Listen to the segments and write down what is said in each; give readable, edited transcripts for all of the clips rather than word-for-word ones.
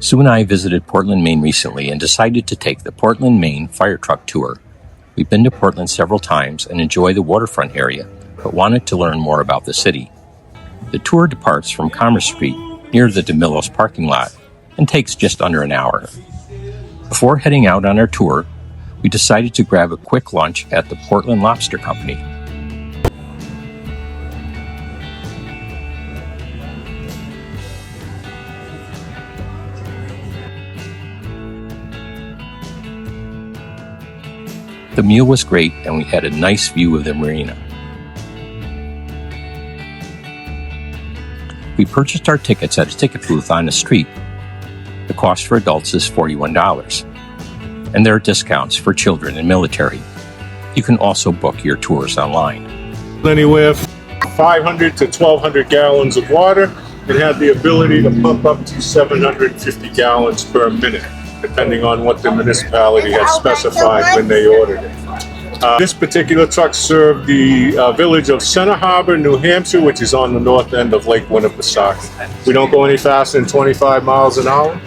Sue and I visited Portland, Maine recently and decided to take the Portland, Maine Fire Truck Tour. We've been to Portland several times and enjoy the waterfront area, but wanted to learn more about the city. The tour departs from Commerce Street near the DeMillos parking lot and takes just under an hour. Before heading out on our tour, we decided to grab a quick lunch at the Portland Lobster Company. The meal was great and we had a nice view of the marina. We purchased our tickets at a ticket booth on the street. The cost for adults is $41, and there are discounts for children and military. You can also book your tours online. Anywhere from 500 to 1,200 gallons of water and had the ability to pump up to 750 gallons per minute, depending on what the municipality had specified when they ordered it. This particular truck served the village of Center Harbor, New Hampshire, which is on the north end of Lake Winnipesaukee. We don't go any faster than 25 miles an hour.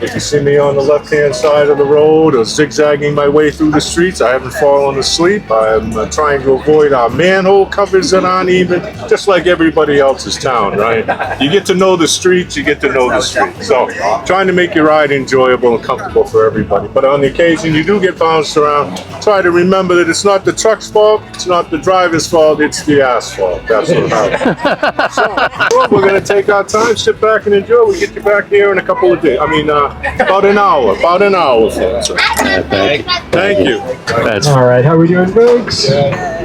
If you see me on the left-hand side of the road or zigzagging my way through the streets, I haven't fallen asleep. I'm trying to avoid our manhole covers that aren't even, just like everybody else's town, right? You get to know the streets, you get to know the streets. So trying to make your ride enjoyable and comfortable for everybody. But on the occasion you do get bounced around, try to remember that it's not the truck's fault, it's not the driver's fault, it's the asphalt. That's what happens. So well, we're going to take our time, sit back and enjoy. We'll get you back here in a couple of days. About an hour. Thank you. All right, how are we doing, folks?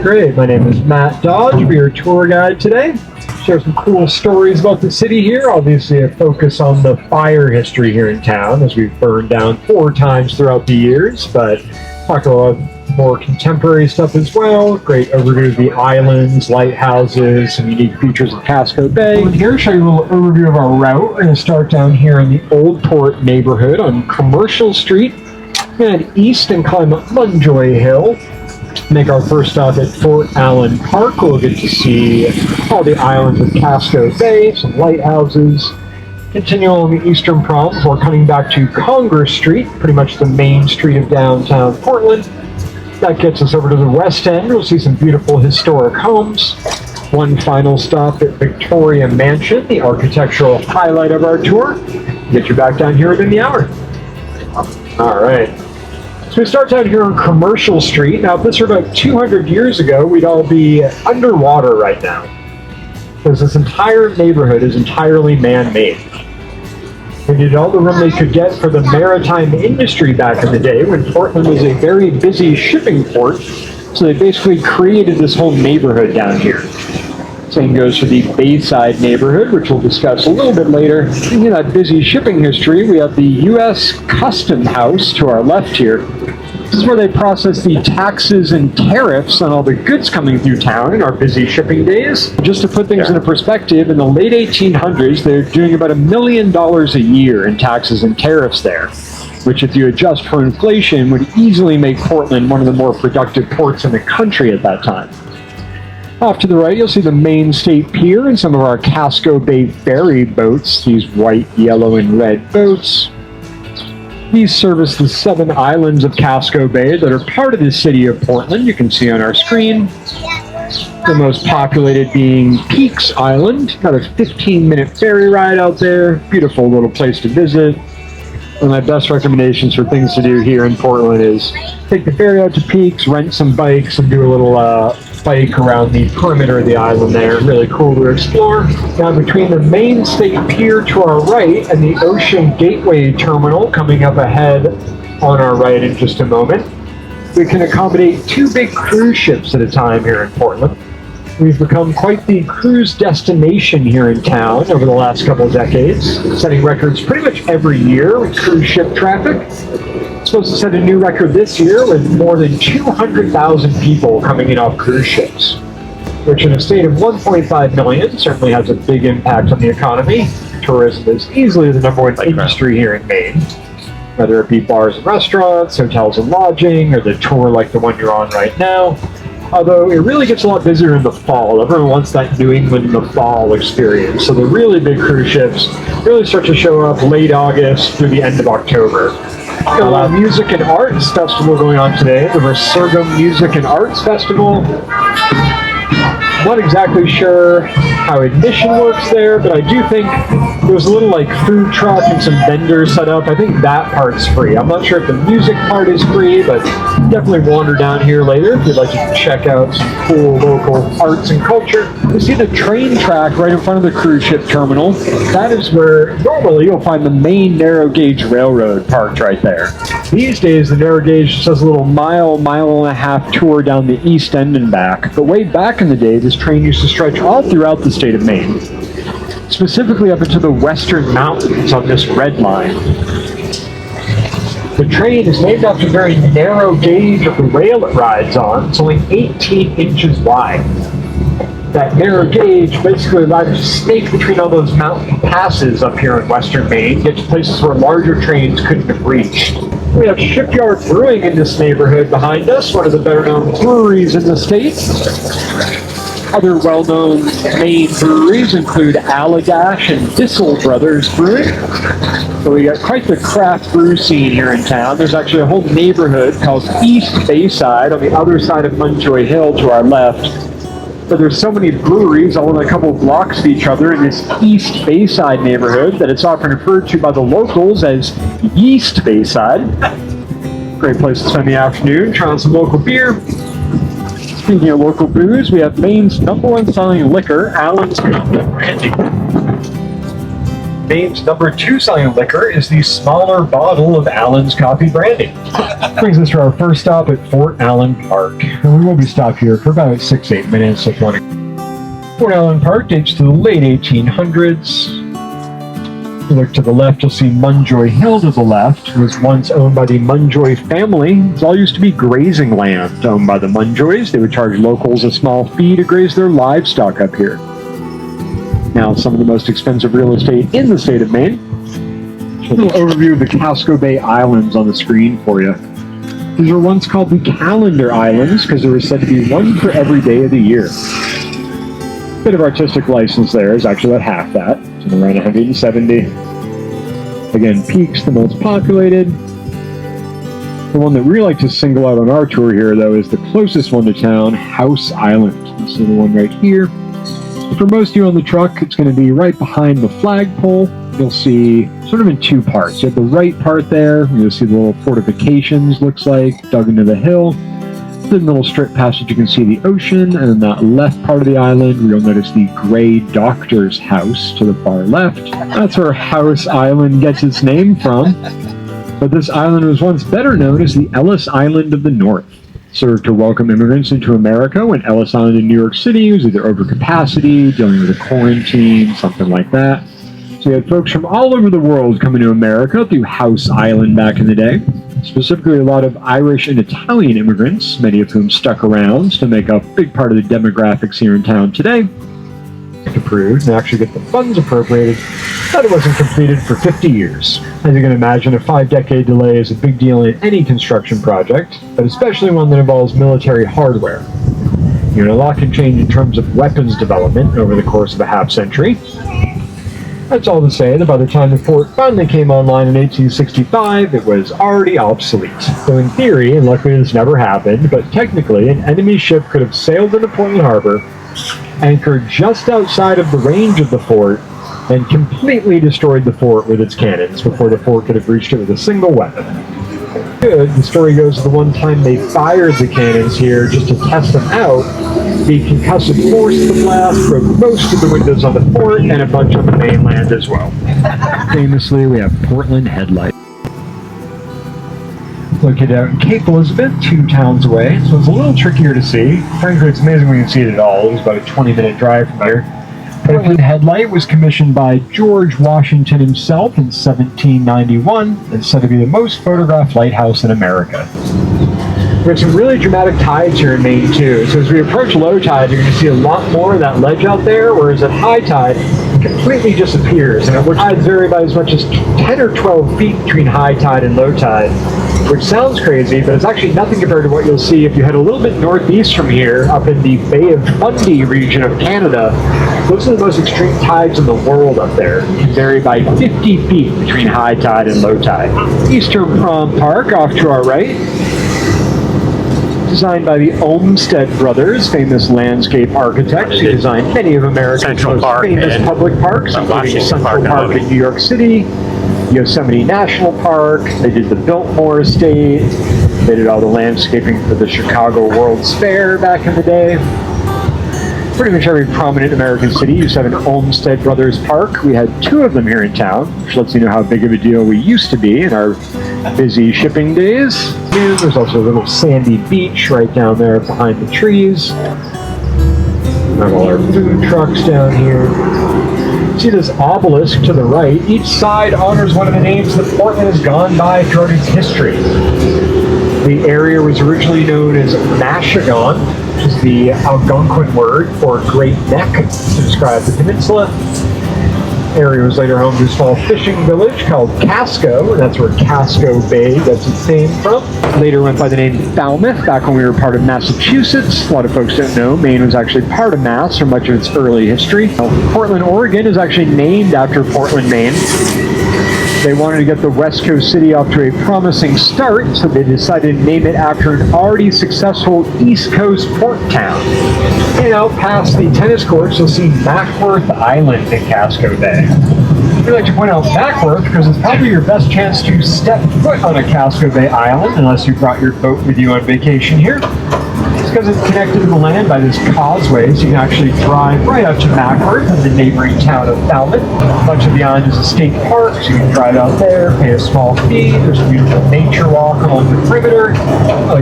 Great. My name is Matt Dodge. I'll be your tour guide today. Share some cool stories about the city here. Obviously, a focus on the fire history here in town, as we've burned down 4 times throughout the years, but talk a lot more contemporary stuff as well. Great overview of the islands, lighthouses, some unique features of Casco Bay. And here, show you a little overview of our route. We're going to start down here in the Old Port neighborhood on Commercial Street, and east and climb up Munjoy Hill. Make our first stop at Fort Allen Park. We'll get to see all the islands of Casco Bay, some lighthouses. Continue along the eastern prom before coming back to Congress Street, pretty much the main street of downtown Portland. That gets us over to the west end. We'll see some beautiful historic homes. One final stop at Victoria Mansion, the architectural highlight of our tour. Get you back down here within the hour. All right. So we start down here on Commercial Street. Now, if this were about 200 years ago, we'd all be underwater right now, because this entire neighborhood is entirely man-made. They needed all the room they could get for the maritime industry back in the day when Portland was a very busy shipping port. So they basically created this whole neighborhood down here. Same goes for the Bayside neighborhood, which we'll discuss a little bit later. In that busy shipping history, we have the U.S. Custom House to our left here. This is where they process the taxes and tariffs on all the goods coming through town in our busy shipping days. Just to put things into perspective, in the late 1800s, they're doing about $1 million a year in taxes and tariffs there, which, if you adjust for inflation, would easily make Portland one of the more productive ports in the country at that time. Off to the right, you'll see the Maine State Pier and some of our Casco Bay ferry boats, these white, yellow, and red boats. These service the 7 islands of Casco Bay that are part of the city of Portland. You can see on our screen. The most populated being Peaks Island. About a 15-minute ferry ride out there. Beautiful little place to visit. One of my best recommendations for things to do here in Portland is take the ferry out to Peaks, rent some bikes, and do a little bike around the perimeter of the island there. Really cool to explore. Now, between the Maine State Pier to our right and the Ocean Gateway Terminal coming up ahead on our right in just a moment, we can accommodate 2 big cruise ships at a time here in Portland. We've become quite the cruise destination here in town over the last couple of decades, setting records pretty much every year with cruise ship traffic. It's supposed to set a new record this year with more than 200,000 people coming in off cruise ships, which in a state of 1.5 million certainly has a big impact on the economy. Tourism is easily the #1 industry here in Maine, whether it be bars and restaurants, hotels and lodging, or the tour like the one you're on right now. Although it really gets a lot busier in the fall. Everyone wants that New England in the fall experience. So the really big cruise ships really start to show up late August through the end of October. Got a lot of music and arts festival going on today, the Resurgam Music and Arts Festival. Not exactly sure how admission works there, but I do think there's a little like food truck and some vendors set up. I think that part's free. I'm not sure if the music part is free, but definitely wander down here later if you'd like to check out some cool local arts and culture. You see the train track right in front of the cruise ship terminal. That is where normally you'll find the Maine narrow gauge railroad parked right there. These days the narrow gauge just has a little mile and a half tour down the east end and back, but way back in the day this train used to stretch all throughout the state of Maine, specifically up into the western mountains on this red line. The train is named after the very narrow gauge of the rail it rides on. It's only 18 inches wide. That narrow gauge basically allowed you to snake between all those mountain passes up here in western Maine, get to places where larger trains couldn't have reached. We have Shipyard Brewing in this neighborhood behind us, one of the better-known breweries in the state. Other well-known Maine breweries include Allagash and Bissell Brothers Brewing. So we got quite the craft brew scene here in town. There's actually a whole neighborhood called East Bayside on the other side of Munjoy Hill to our left. But there's so many breweries all within a couple of blocks of each other in this East Bayside neighborhood that it's often referred to by the locals as Yeast Bayside. Great place to spend the afternoon, trying some local beer. Speaking of local booze, we have Maine's #1 selling liquor, Allen's Coffee Brandy. Maine's #2 selling liquor is the smaller bottle of Allen's Coffee Brandy. Brings us to our first stop at Fort Allen Park. And we will be stopped here for about 6-8 minutes if one. Fort Allen Park dates to the late 1800s. If you look to the left, you'll see Munjoy Hill to the left. It was once owned by the Munjoy family. It all used to be grazing land owned by the Munjoys. They would charge locals a small fee to graze their livestock up here. Now, some of the most expensive real estate in the state of Maine. A little overview of the Casco Bay Islands on the screen for you. These were once called the Calendar Islands because there was said to be one for every day of the year. Bit of artistic license there is actually about half that. It's around 170. Again, Peak's the most populated. The one that we like to single out on our tour here, though, is the closest one to town, House Island. This is the one right here. For most of you on the truck, it's going to be right behind the flagpole. You'll see sort of in two parts. You have the right part there. You'll see the little fortifications, looks like, dug into the hill. The little strip passage, you can see the ocean. And in that left part of the island, you'll notice the gray doctor's house to the far left. That's where House Island gets its name from. But this island was once better known as the Ellis Island of the North. Served to welcome immigrants into America when Ellis Island in New York City was either over capacity, dealing with a quarantine, something like that. So you had folks from all over the world coming to America through House Island back in the day. Specifically a lot of Irish and Italian immigrants, many of whom stuck around to make up a big part of the demographics here in town today. Approved and actually get the funds appropriated, but it wasn't completed for 50 years. As you can imagine, a 5-decade delay is a big deal in any construction project, but especially one that involves military hardware. You know, a lot can change in terms of weapons development over the course of a half-century. That's all to say that by the time the fort finally came online in 1865, it was already obsolete. So in theory, and luckily this never happened, but technically an enemy ship could have sailed into Portland Harbor, anchored just outside of the range of the fort, and completely destroyed the fort with its cannons before the fort could have reached it with a single weapon. Good, the story goes the one time they fired the cannons here just to test them out, the concussive force of the blast broke most of the windows on the fort and a bunch on the mainland as well. Famously, we have Portland Headlight. Located out in Cape Elizabeth, 2 towns away, so it's a little trickier to see. Frankly, it's amazing we can see it at all. It was about a 20-minute drive from here. Portland Headlight was commissioned by George Washington himself in 1791 and said to be the most photographed lighthouse in America. We have some really dramatic tides here in Maine too, so as we approach low tide, you're going to see a lot more of that ledge out there, whereas at high tide, it completely disappears, and tides vary by as much as 10 or 12 feet between high tide and low tide. which sounds crazy, but it's actually nothing compared to what you'll see if you head a little bit northeast from here, up in the Bay of Fundy region of Canada. Those are the most extreme tides in the world up there. It vary by 50 feet between high tide and low tide. Eastern Prom Park, off to our right. Designed by the Olmsted brothers, famous landscape architects who designed many of America's most famous public parks, including Central Park in New York City, Yosemite National Park. They did the Biltmore Estate. They did all the landscaping for the Chicago World's Fair back in the day. Pretty much every prominent American city used to have an Olmsted Brothers Park. We had 2 of them here in town, which lets you know how big of a deal we used to be in our busy shipping days. And there's also a little sandy beach right down there behind the trees. We have all our food trucks down here. See this obelisk to the right? Each side honors one of the names that Portland has gone by throughout its history. The area was originally known as Mashagon, which is the Algonquin word for Great Neck to describe the peninsula. The area was later home to a small fishing village called Casco, and that's where Casco Bay gets its name from. Later went by the name Falmouth, back when we were part of Massachusetts. A lot of folks don't know, Maine was actually part of Mass for much of its early history. Portland, Oregon is actually named after Portland, Maine. They wanted to get the West Coast city off to a promising start, so they decided to name it after an already successful East Coast port town. And out past the tennis courts, you'll see Mackworth Island in Casco Bay. We like to point out Mackworth because it's probably your best chance to step foot on a Casco Bay island, unless you brought your boat with you on vacation here. It's because it's connected to the land by this causeway, so you can actually drive right up to Mackworth in the neighboring town of Falmouth. Much of the island is a state park, so you can drive out there, pay a small fee. There's a beautiful nature walk along the perimeter,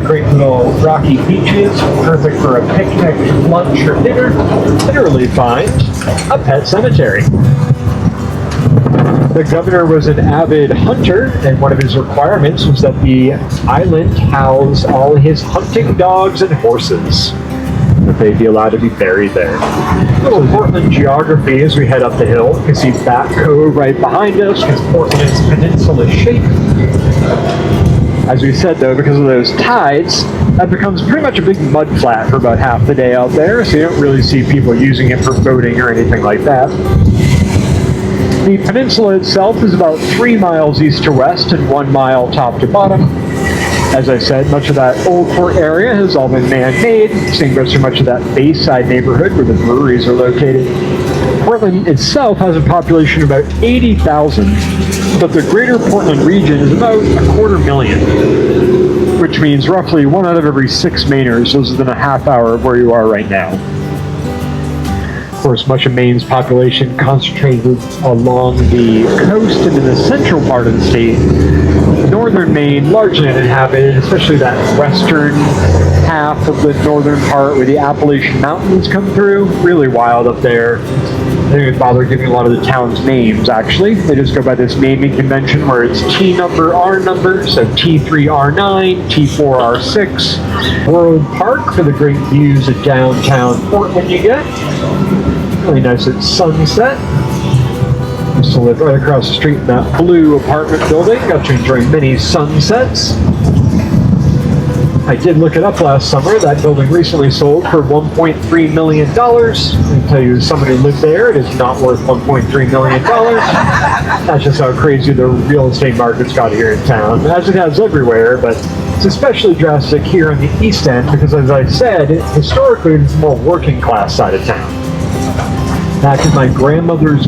great little rocky beaches, perfect for a picnic, lunch, or dinner. Literally find a pet cemetery. The governor was an avid hunter, and one of his requirements was that the island house all his hunting dogs and horses, that they'd be allowed to be buried there. A little Portland geography as we head up the hill. You can see Bat Cove right behind us because Portland is peninsula shape. As we said though, because of those tides, that becomes pretty much a big mud flat for about half the day out there, so you don't really see people using it for boating or anything like that. The peninsula itself is about 3 miles east to west and 1 mile top to bottom. As I said, much of that old port area has all been man-made. Same goes for much of that Bayside neighborhood where the breweries are located. Portland itself has a population of about 80,000, but the greater Portland region is about 250,000, which means roughly 1 out of every 6 Mainers lives within a half hour of where you are right now. Of course, much of Maine's population concentrated along the coast and in the central part of the state. Northern Maine, largely uninhabited, especially that western half of the northern part where the Appalachian Mountains come through. Really wild up there. They didn't bother giving a lot of the towns names, actually. They just go by this naming convention where it's T number, R number, so T3R9, T4R6. World Park for the great views of downtown Portland you get. Really nice at sunset. Used to live right across the street in that blue apartment building. Got to enjoy many sunsets. I did look it up last summer. That building recently sold for $1.3 million. I can tell you, as someone who lived there, it is not worth $1.3 million. That's just how crazy the real estate market's got here in town, as it has everywhere, but it's especially drastic here on the East End because, as I said, historically it's the more working class side of town. Back in my grandmother's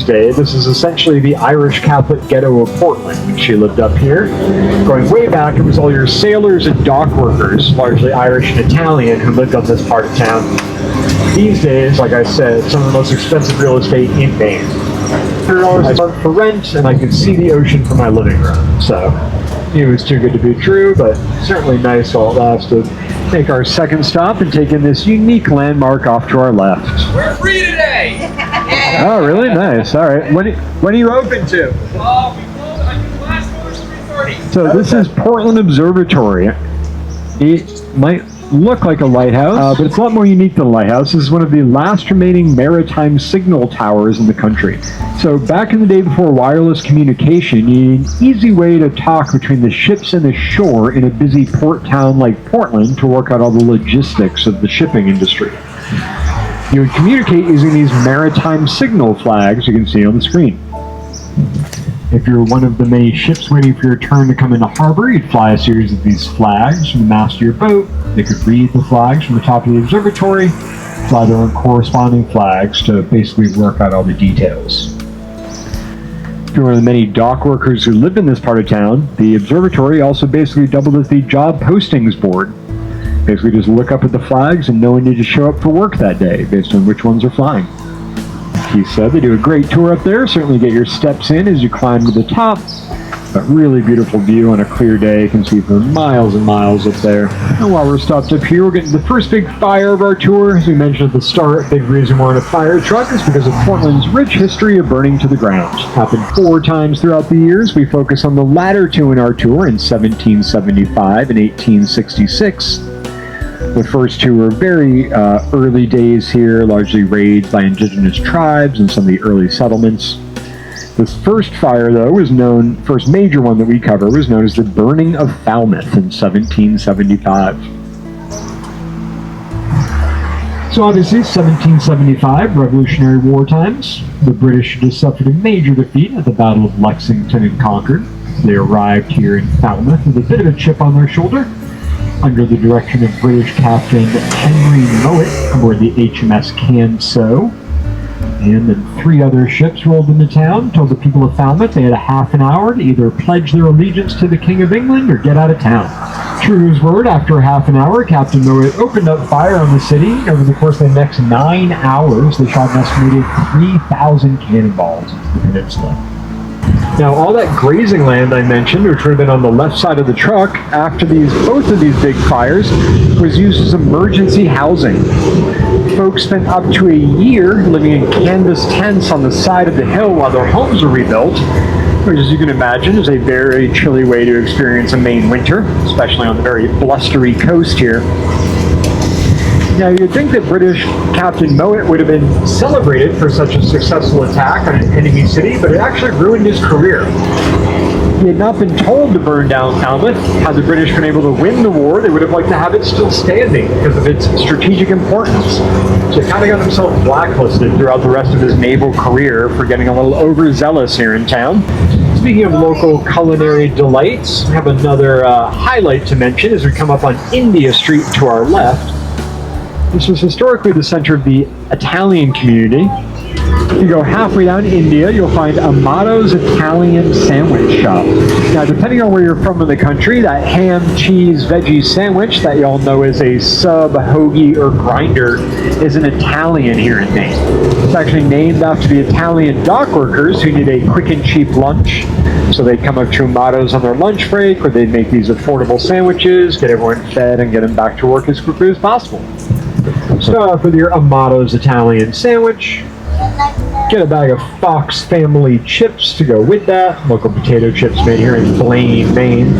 day, this is essentially the Irish Catholic ghetto of Portland when she lived up here. Going way back, it was all your sailors and dock workers, largely Irish and Italian, who lived on this part of town. These days, like I said, some of the most expensive real estate in Maine. $100 a month for rent, and I could see the ocean from my living room. So, it was too good to be true, but certainly nice while it lasted. Make our second stop and take in this unique landmark off to our left. We're free today! Oh, really? Nice. All right. When are you open to? We close, I think last one was 3:30. So this is Portland Observatory. It might look like a lighthouse, but it's a lot more unique than a lighthouse. This is one of the last remaining maritime signal towers in the country. So back in the day before wireless communication, you need an easy way to talk between the ships and the shore in a busy port town like Portland to work out all the logistics of the shipping industry. You would communicate using these maritime signal flags you can see on the screen. If you're one of the many ships waiting for your turn to come into harbor, you'd fly a series of these flags from the mast of your boat. They could read the flags from the top of the observatory, fly their own corresponding flags to basically work out all the details. If you're one of the many dock workers who live in this part of town, the observatory also basically doubled as the job postings board. Basically just look up at the flags and know when you need to show up for work that day based on which ones are flying. He said they do a great tour up there. Certainly get your steps in as you climb to the top. A really beautiful view on a clear day. You can see for miles and miles up there. And while we're stopped up here, we're getting the first big fire of our tour. As we mentioned at the start, big reason we're in a fire truck is because of Portland's rich history of burning to the ground. Happened 4 times throughout the years. We focus on the latter 2 in our tour in 1775 and 1866. The first 2 were very early days here, largely raids by indigenous tribes and some of the early settlements. This first fire, though, first major one that we cover, was known as the Burning of Falmouth in 1775. So obviously, 1775, Revolutionary War times. The British had just suffered a major defeat at the Battle of Lexington and Concord. They arrived here in Falmouth with a bit of a chip on their shoulder, under the direction of British Captain Henry Mowat aboard the HMS Casco. And then 3 other ships rolled into town, told the people of Falmouth they had a half an hour to either pledge their allegiance to the King of England or get out of town. True to his word, after half an hour, Captain Mowat opened up fire on the city. Over the course of the next 9 hours, they shot an estimated 3,000 cannonballs into the peninsula. Now, all that grazing land I mentioned, which would have been on the left side of the truck, after both of these big fires, was used as emergency housing. Folks spent up to a year living in canvas tents on the side of the hill while their homes were rebuilt, which, as you can imagine, is a very chilly way to experience a Maine winter, especially on the very blustery coast here. Now, you'd think that British Captain Mowat would have been celebrated for such a successful attack on an enemy city, but it actually ruined his career. He had not been told to burn down Falmouth. Had the British been able to win the war, they would have liked to have it still standing because of its strategic importance. So he kind of got himself blacklisted throughout the rest of his naval career for getting a little overzealous here in town. Speaking of local culinary delights, we have another highlight to mention as we come up on India Street to our left. This was historically the center of the Italian community. If you go halfway down India, you'll find Amato's Italian Sandwich Shop. Now, depending on where you're from in the country, that ham, cheese, veggie sandwich that you all know as a sub, hoagie, or grinder is an Italian here in Maine. It's actually named after the Italian dock workers who need a quick and cheap lunch. So they'd come up to Amato's on their lunch break, where they'd make these affordable sandwiches, get everyone fed, and get them back to work as quickly as possible. Start off with your Amato's Italian sandwich. Get a bag of Fox family chips to go with that. Local potato chips made here in Blaine, Maine.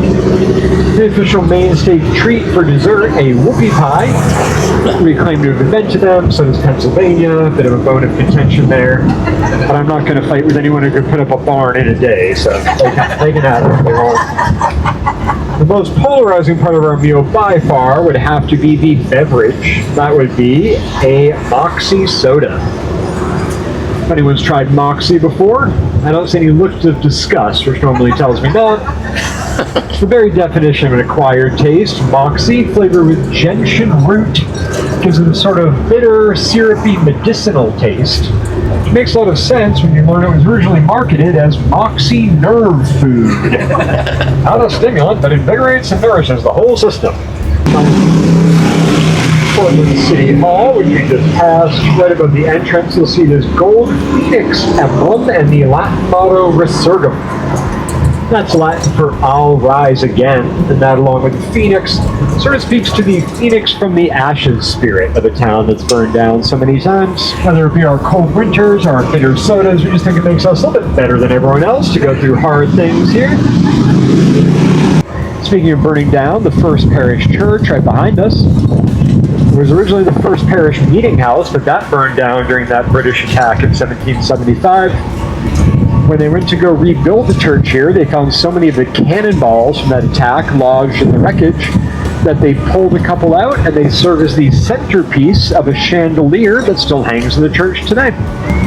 The official Maine state treat for dessert, a whoopie pie. We claim to have invented them, so does Pennsylvania. A bit of a bone of contention there. But I'm not going to fight with anyone who could put up a barn in a day, so they can have it if they want. The most polarizing part of our meal by far would have to be the beverage. That would be a Moxy soda. If anyone's tried Moxy before, I don't see any looks of disgust, which normally tells me not. It's the very definition of an acquired taste. Moxy, flavored with gentian root, gives it a sort of bitter, syrupy, medicinal taste. It makes a lot of sense when you learn it was originally marketed as Moxy Nerve Food. Not a stimulant, but invigorates and nourishes the whole system. Portland City Hall, when you just pass right above the entrance, you'll see this gold phoenix emblem and the Latin motto Resurgam. That's Latin for I'll rise again, and that, along with the phoenix, sort of speaks to the phoenix from the ashes spirit of a town that's burned down so many times. Whether it be our cold winters or our bitter sodas, we just think it makes us a little bit better than everyone else to go through hard things here. Speaking of burning down, the First Parish Church right behind us. was originally the first parish meeting house, but that burned down during that British attack in 1775. When they went to go rebuild the church here, they found so many of the cannonballs from that attack lodged in the wreckage that they pulled a couple out, and they serve as the centerpiece of a chandelier that still hangs in the church today.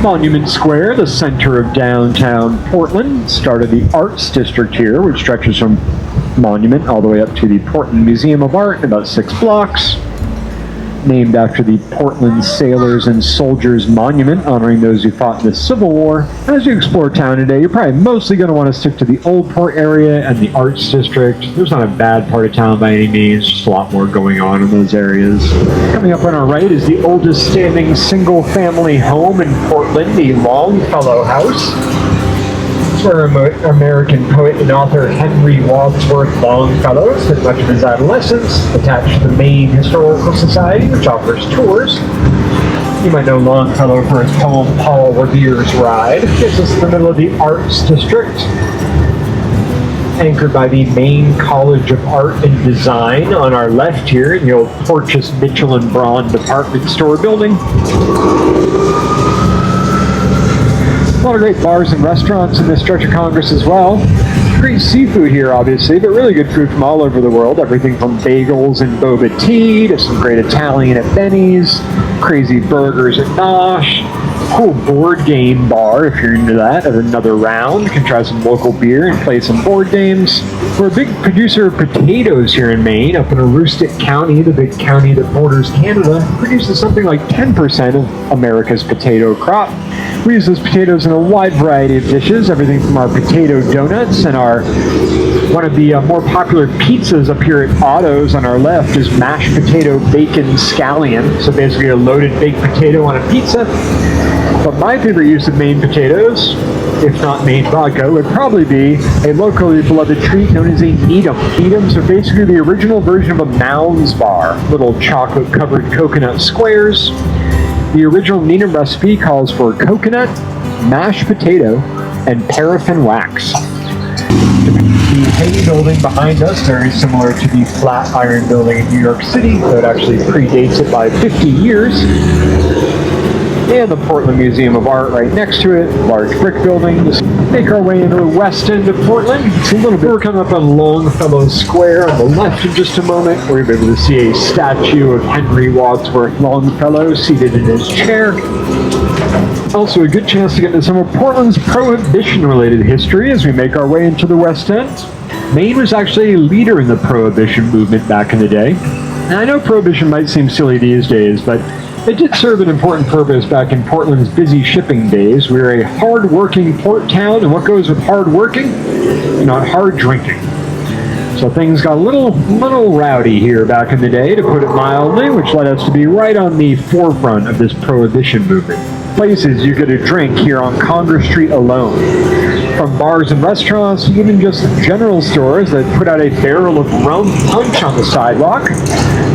Monument Square, the center of downtown Portland, started the Arts District here, which stretches from Monument all the way up to the Portland Museum of Art in about 6 blocks. Named after the Portland Sailors and Soldiers Monument, honoring those who fought in the Civil War. As you explore town today, you're probably mostly going to want to stick to the Old Port area and the Arts District. There's not a bad part of town by any means, just a lot more going on in those areas. Coming up on our right is the oldest standing single-family home in Portland, the Longfellow House. Where American poet and author Henry Wadsworth Longfellow spent much of his adolescence, attached to the Maine Historical Society, which offers tours. You might know Longfellow for his poem Paul Revere's Ride. This is the middle of the Arts District, anchored by the Maine College of Art and Design on our left here in the old Porteous Mitchell and Braun department store building. A lot of great bars and restaurants in this stretch of Congress as well. Great seafood here, obviously, but really good food from all over the world. Everything from bagels and boba tea to some great Italian at Benny's, crazy burgers at Nosh. Cool board game bar, if you're into that, at Another Round. You can try some local beer and play some board games. We're a big producer of potatoes here in Maine, up in Aroostook County, the big county that borders Canada. Produces something like 10% of America's potato crop. We use those potatoes in a wide variety of dishes, everything from our potato donuts and one of the more popular pizzas up here at Otto's on our left is mashed potato bacon scallion. So basically a loaded baked potato on a pizza. But my favorite use of Maine potatoes, if not Maine vodka, would probably be a locally beloved treat known as a Needham. Needhams are basically the original version of a Mounds bar, little chocolate-covered coconut squares. The original Needham recipe calls for coconut, mashed potato, and paraffin wax. The Hay building behind us, very similar to the Flatiron building in New York City, though it actually predates it by 50 years. And the Portland Museum of Art right next to it, large brick building. Just make our way into the west end of Portland. It's a little bit. We're coming up on Longfellow Square on the left in just a moment. We're going to be able to see a statue of Henry Wadsworth Longfellow seated in his chair. Also a good chance to get into some of Portland's Prohibition-related history as we make our way into the west end. Maine was actually a leader in the Prohibition movement back in the day. And I know Prohibition might seem silly these days, but it did serve an important purpose back in Portland's busy shipping days. We were a hard-working port town, and what goes with hard-working? Not hard drinking. So things got a little rowdy here back in the day, to put it mildly, which led us to be right on the forefront of this Prohibition movement. Places you get a drink here on Congress Street alone. From bars and restaurants, even just general stores that put out a barrel of rum punch on the sidewalk.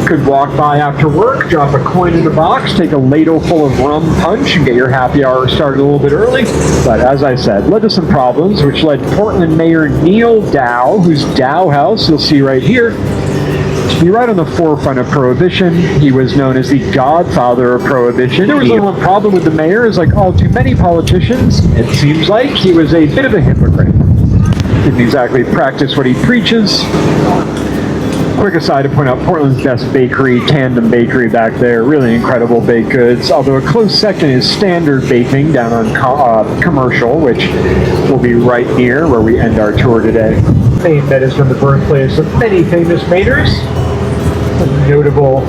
Could walk by after work, drop a coin in the box, take a ladle full of rum punch, and get your happy hour started a little bit early. But as I said, led to some problems, which led Portland Mayor Neil Dow, whose Dow House you'll see right here, to be right on the forefront of Prohibition. He was known as the godfather of Prohibition. There was only one problem with the mayor, as like all too many politicians, it seems like he was a bit of a hypocrite. Didn't exactly practice what he preaches. Quick aside to point out Portland's best bakery, Tandem Bakery back there. Really incredible baked goods. Although a close second is Standard Baking down on Commercial, which will be right near where we end our tour today. Maine that has been the birthplace of many famous Mainers. Some notable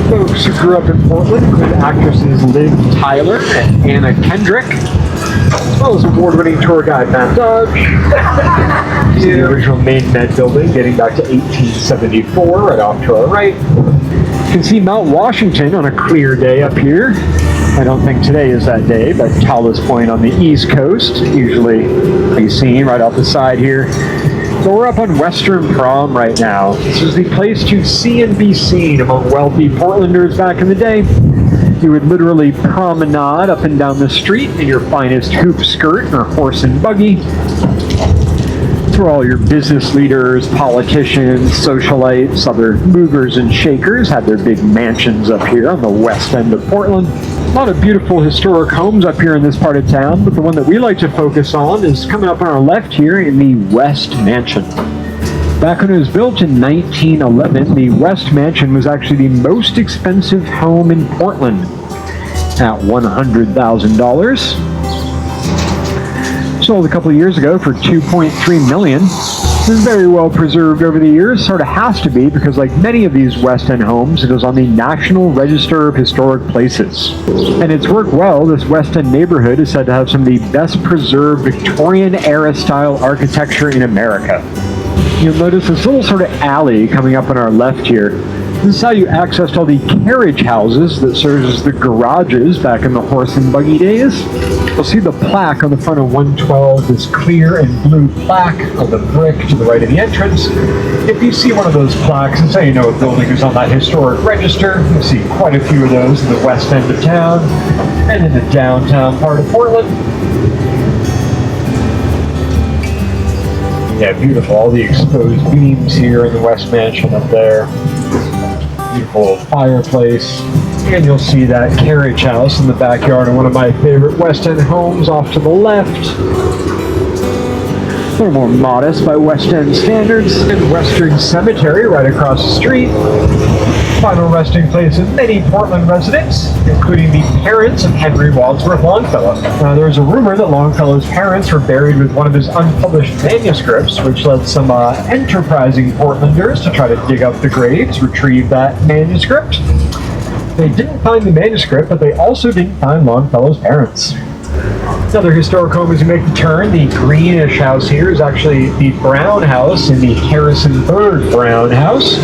folks who grew up in Portland include actresses Liv Tyler and Anna Kendrick, as well as award-winning tour guide Matt Dodge. This is the original Maine Med building dating back to 1874, right off to our right. You can see Mount Washington on a clear day up here. I don't think today is that day, but tallest point on the East Coast, usually be seen right off the side here. So we're up on Western Prom right now. This is the place to see and be seen among wealthy Portlanders back in the day. You would literally promenade up and down the street in your finest hoop skirt or horse and buggy. It's where all your business leaders, politicians, socialites, other movers and shakers had their big mansions up here on the west end of Portland. A lot of beautiful historic homes up here in this part of town, but the one that we like to focus on is coming up on our left here in the West Mansion. Back when it was built in 1911, the West Mansion was actually the most expensive home in Portland at $100,000. Sold a couple of years ago for $2.3 million. This is very well preserved over the years. Sort of has to be, because like many of these West End homes, it is on the National Register of Historic Places. And it's worked well. This West End neighborhood is said to have some of the best preserved Victorian era style architecture in America. You'll notice this little sort of alley coming up on our left here. This is how you accessed all the carriage houses that served as the garages back in the horse and buggy days. You'll see the plaque on the front of 112, this clear and blue plaque on the brick to the right of the entrance. If you see one of those plaques, it's how you know a building is on that historic register. You'll see quite a few of those in the west end of town and in the downtown part of Portland. Yeah, beautiful. All the exposed beams here in the West Mansion up there. Beautiful fireplace. And you'll see that carriage house in the backyard of one of my favorite West End homes off to the left. A little more modest by West End standards. And Western Cemetery right across the street. Final resting place of many Portland residents, including the parents of Henry Wadsworth Longfellow. Now, there's a rumor that Longfellow's parents were buried with one of his unpublished manuscripts, which led some enterprising Portlanders to try to dig up the graves, retrieve that manuscript. They didn't find the manuscript, but they also didn't find Longfellow's parents. Another historic home as you make the turn, the greenish house here is actually the Brown House in the Harrison Bird Brown House.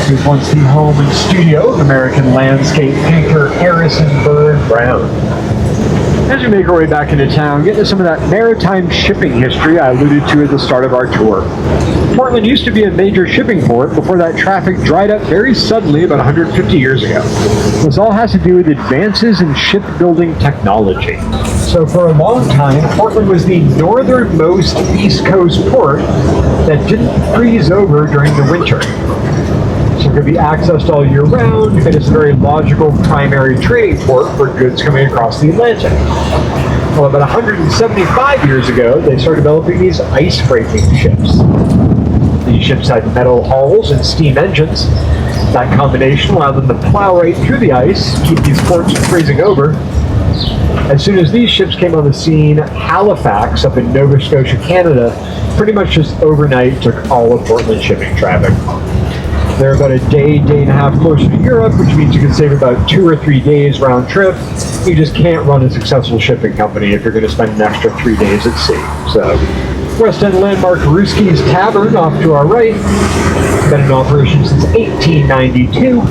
It was once the home and studio of American landscape painter Harrison Bird Brown. As we make our way back into town, get into some of that maritime shipping history I alluded to at the start of our tour. Portland used to be a major shipping port before that traffic dried up very suddenly about 150 years ago. This all has to do with advances in shipbuilding technology. So for a long time, Portland was the northernmost East Coast port that didn't freeze over during the winter. So it could be accessed all year round, and it's a very logical primary trading port for goods coming across the Atlantic. Well, about 175 years ago, they started developing these ice-breaking ships. These ships had metal hulls and steam engines. That combination allowed them to plow right through the ice, keep these ports from freezing over. As soon as these ships came on the scene, Halifax, up in Nova Scotia, Canada, pretty much just overnight took all of Portland shipping traffic. They're about a day, day and a half closer to Europe, which means you can save about 2 or 3 days round trip. You just can't run a successful shipping company if you're going to spend an extra 3 days at sea. So, West End landmark Ruski's Tavern off to our right. Been in operation since 1892.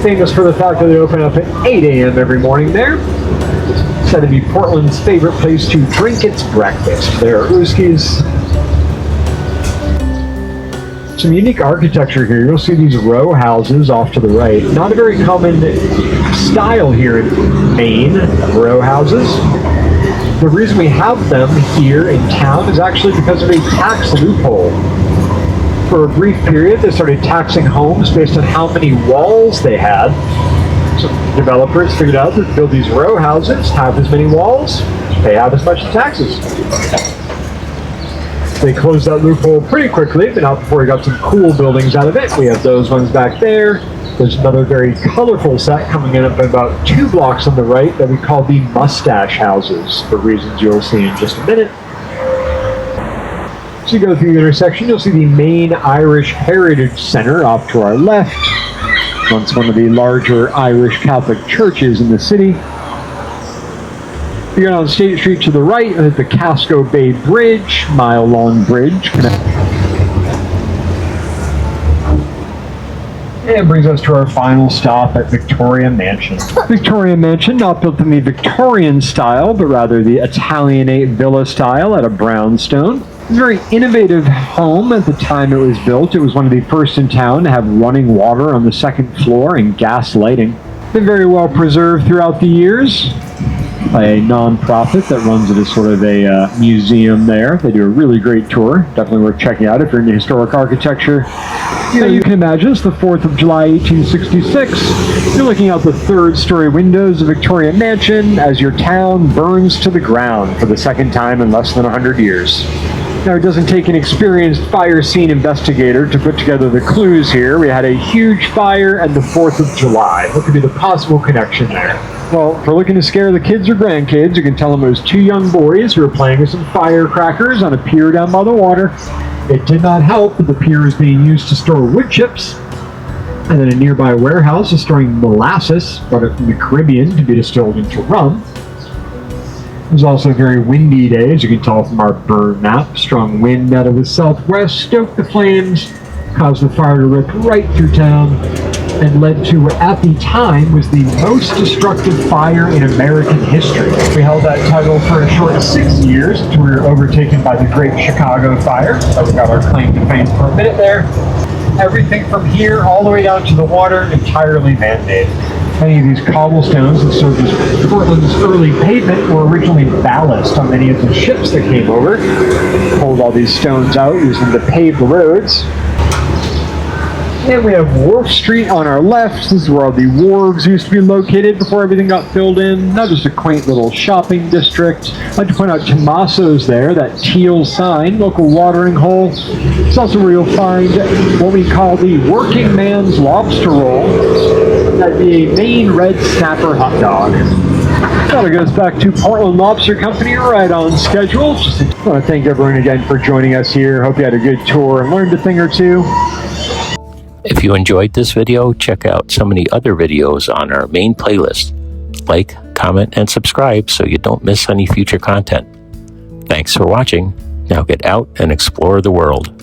Famous for the fact that they open up at 8 a.m. every morning there. Said to be Portland's favorite place to drink its breakfast. There at Ruski's. Some unique architecture here. You'll see these row houses off to the right. Not a very common style here in Maine, row houses. The reason we have them here in town is actually because of a tax loophole. For a brief period, they started taxing homes based on how many walls they had. So developers figured out that to build these row houses, have as many walls, pay out as much in taxes. They closed that loophole pretty quickly, but not before we got some cool buildings out of it. We have those ones back there. There's another very colorful set coming in up about 2 blocks on the right that we call the mustache houses, for reasons you'll see in just a minute. So you go through the intersection, you'll see the Maine Irish Heritage Center off to our left. Once one of the larger Irish Catholic churches in the city. You go down State Street to the right, at the Casco Bay Bridge, mile-long bridge. And brings us to our final stop at Victoria Mansion. Victoria Mansion, not built in the Victorian style, but rather the Italianate villa style out of brownstone. It's a very innovative home at the time it was built. It was one of the first in town to have running water on the second floor and gas lighting. Been very well preserved throughout the years. by a non-profit that runs it as sort of a museum there. They do a really great tour. Definitely worth checking out if you're into historic architecture. Here you can imagine it's the 4th of July, 1866. You're looking out the third-story windows of Victoria Mansion as your town burns to the ground for the second time in less than 100 years. Now, it doesn't take an experienced fire scene investigator to put together the clues here. We had a huge fire and the 4th of July. What could be the possible connection there? Well, if we're looking to scare the kids or grandkids, you can tell them it was two young boys who were playing with some firecrackers on a pier down by the water. It did not help that the pier is being used to store wood chips, and then a nearby warehouse is storing molasses brought it from the Caribbean to be distilled into rum. It was also a very windy day, as you can tell from our burn map. Strong wind out of the southwest stoked the flames, caused the fire to rip right through town, and led to what at the time was the most destructive fire in American history. We held that title for a short 6 years until we were overtaken by the Great Chicago Fire. So we got our claim to fame for a minute there. Everything from here all the way down to the water, entirely man-made. Many of these cobblestones that served as Portland's early pavement were originally ballast on many of the ships that came over. Pulled all these stones out, used them to pave the roads. And we have Wharf Street on our left. This is where all the wharves used to be located before everything got filled in. Not just a quaint little shopping district. I'd like to point out Tommaso's there, that teal sign, local watering hole. It's also where you'll find what we call the working man's lobster roll. That'd be a Maine red snapper hot dog. That goes back to Portland Lobster Company, right on schedule. Just want to thank everyone again for joining us here. Hope you had a good tour and learned a thing or two. If you enjoyed this video, check out some of the other videos on our main playlist. Like, comment, and subscribe so you don't miss any future content. Thanks for watching. Now get out and explore the world.